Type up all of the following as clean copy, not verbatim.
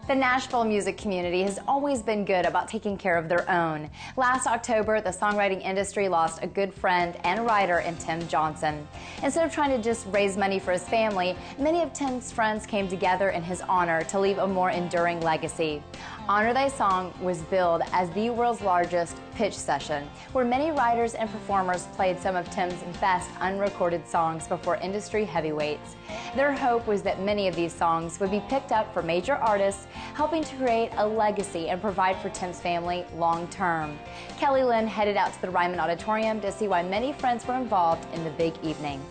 The Nashville music community has always been good about taking care of their own. Last October, the songwriting industry lost a good friend and writer in Tim Johnson. Instead of trying to just raise money for his family, many of Tim's friends came together in his honor to leave a more enduring legacy. Honor Thy Song was billed as the world's largest pitch session, where many writers and performers played some of Tim's best unrecorded songs before industry heavyweights. Their hope was that many of these songs would be picked up for major artists, helping to create a legacy and provide for Tim's family long term. Lynn headed out to the Ryman Auditorium to see why many friends were involved in the big evening.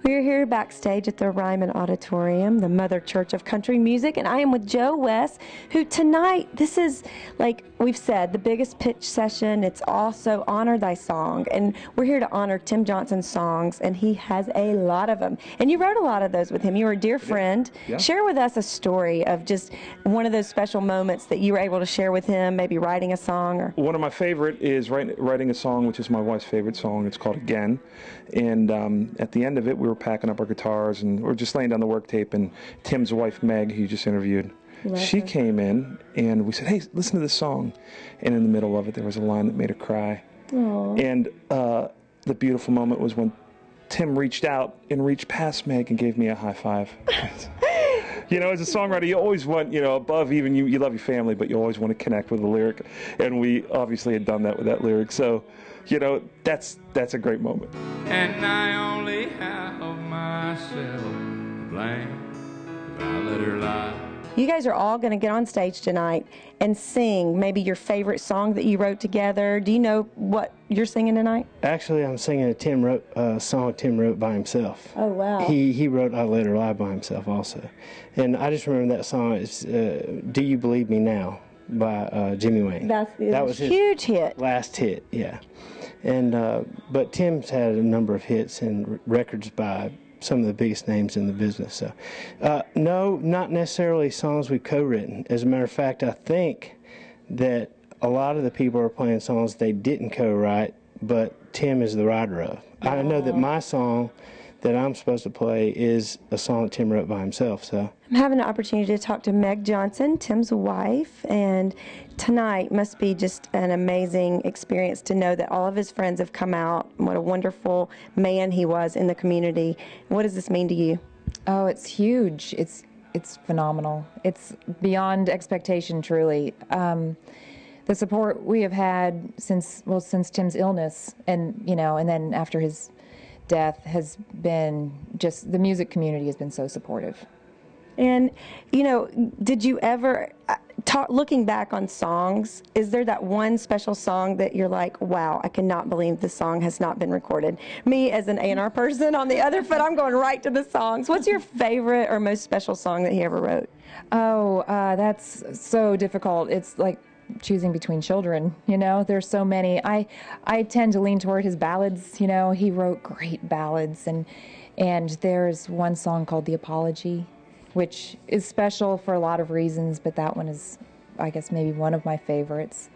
We're here backstage at the Ryman Auditorium, the Mother Church of Country Music, and I am with Joe West, who tonight, this is, like we've said, the biggest pitch session. It's also Honor Thy Song, and we're here to honor Tim Johnson's songs, and he has a lot of them. And you wrote a lot of those with him. You were a dear friend. Yeah. Share with us a story of just one of those special moments that you were able to share with him, maybe writing a song. Or one of my favorite is writing a song, which is my wife's favorite song. It's called Again, and at the end of it, we were packing up our guitars and we're just laying down the work tape, and Tim's wife Meg, who you just interviewed, she came in and we said, hey, listen to this song, and in the middle of it there was a line that made her cry. Aww. And the beautiful moment was when Tim reached out and reached past Meg and gave me a high five. You know, as a songwriter, you always want, you know, above even you love your family, but you always want to connect with the lyric, and we obviously had done that with that lyric. So, you know, that's a great moment. And I only have myself to blame if I let her lie. You guys are all going to get on stage tonight and sing maybe your favorite song that you wrote together. Do you know what you're singing tonight? Actually, I'm singing a song Tim wrote by himself. Oh, wow. He wrote I Let Her Lie by himself also. And I just remember that song is Do You Believe Me Now by Jimmy Wayne. That was his huge hit. Last hit, yeah. And but Tim's had a number of hits and records by some of the biggest names in the business. So, no, not necessarily songs we've co-written. As a matter of fact, I think that a lot of the people are playing songs they didn't co-write, but Tim is the writer of. I know that my song that I'm supposed to play is a song that Tim wrote by himself. So I'm having an opportunity to talk to Meg Johnson, Tim's wife, and tonight must be just an amazing experience to know that all of his friends have come out. What a wonderful man he was in the community. What does this mean to you? Oh, it's huge. It's phenomenal. It's beyond expectation, truly. The support we have had since Tim's illness, and and then after his death, has been just, the music community has been so supportive. And did you ever looking back on songs, is there that one special song that you're like, wow, I cannot believe this song has not been recorded? Me as an A&R person on the other foot, I'm going right to the songs. What's your favorite or most special song that he ever wrote? Oh, that's so difficult. It's like choosing between children, there's so many. I tend to lean toward his ballads. He wrote great ballads, and there's one song called The Apology, which is special for a lot of reasons, but that one is, I guess, maybe one of my favorites.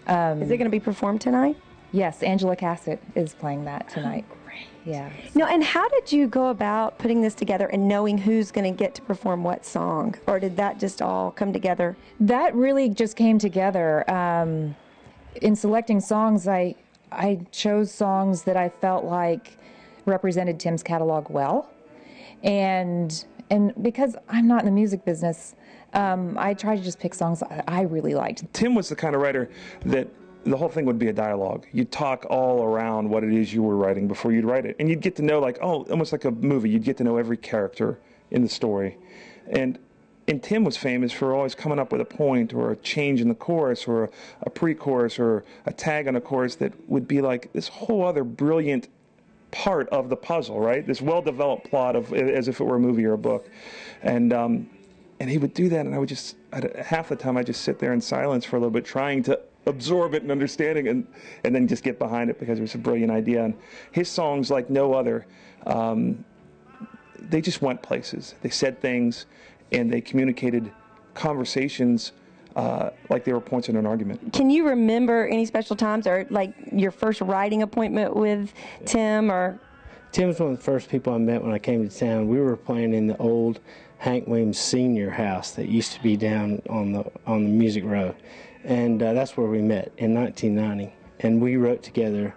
Is it going to be performed tonight? Yes, Angela Cassett is playing that tonight. Oh, great. Yeah. And how did you go about putting this together and knowing who's going to get to perform what song? Or did that just all come together? That really just came together. In selecting songs, I chose songs that I felt like represented Tim's catalog well. And because I'm not in the music business, I try to just pick songs I really liked. Tim was the kind of writer that the whole thing would be a dialogue. You'd talk all around what it is you were writing before you'd write it. And you'd get to know, almost like a movie, you'd get to know every character in the story. And Tim was famous for always coming up with a point or a change in the chorus or a pre-chorus or a tag on a chorus that would be like this whole other brilliant part of the puzzle, right? This well-developed plot as if it were a movie or a book. And he would do that, and I would just, half the time I'd just sit there in silence for a little bit trying to absorb it and understanding and then just get behind it because it was a brilliant idea. And his songs, like no other, they just went places. They said things, and they communicated conversations like they were points in an argument. Can you remember any special times, or like your first writing appointment with Tim? Or Tim was one of the first people I met when I came to town. We were playing in the old Hank Williams Senior house that used to be down on the Music Row, and that's where we met in 1990. And we wrote together.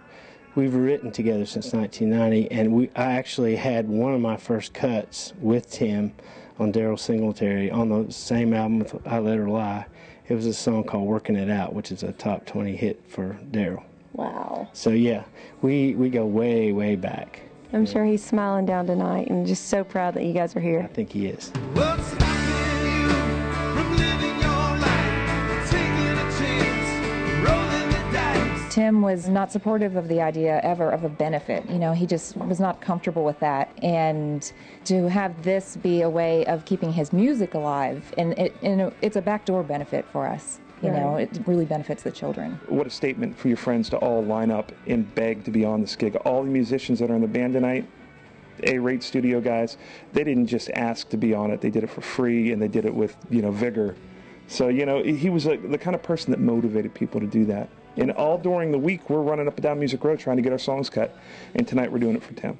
We've written together since 1990, and I actually had one of my first cuts with Tim on Daryl Singletary on the same album with I Let Her Lie. It was a song called Working It Out, which is a top 20 hit for Daryl. Wow. So yeah, we go way, way back. I'm sure he's smiling down tonight and just so proud that you guys are I here. think he is. What's stopping you from living your life, taking a chance, rolling the dice? Tim was not supportive of the idea ever of a benefit. You know, he just was not comfortable with that. And to have this be a way of keeping his music alive, and it's a backdoor benefit for us. You know, it really benefits the children. What a statement for your friends to all line up and beg to be on this gig. All the musicians that are in the band tonight, A-rate studio guys, they didn't just ask to be on it. They did it for free, and they did it with, vigor. So, he was the kind of person that motivated people to do that. And all during the week, we're running up and down Music Row trying to get our songs cut. And tonight we're doing it for Tim.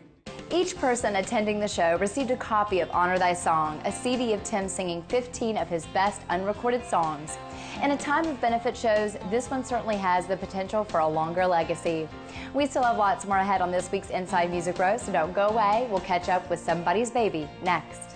Each person attending the show received a copy of Honor Thy Song, a CD of Tim singing 15 of his best unrecorded songs. In a time of benefit shows, this one certainly has the potential for a longer legacy. We still have lots more ahead on this week's Inside Music Row, so don't go away. We'll catch up with Somebody's Baby next.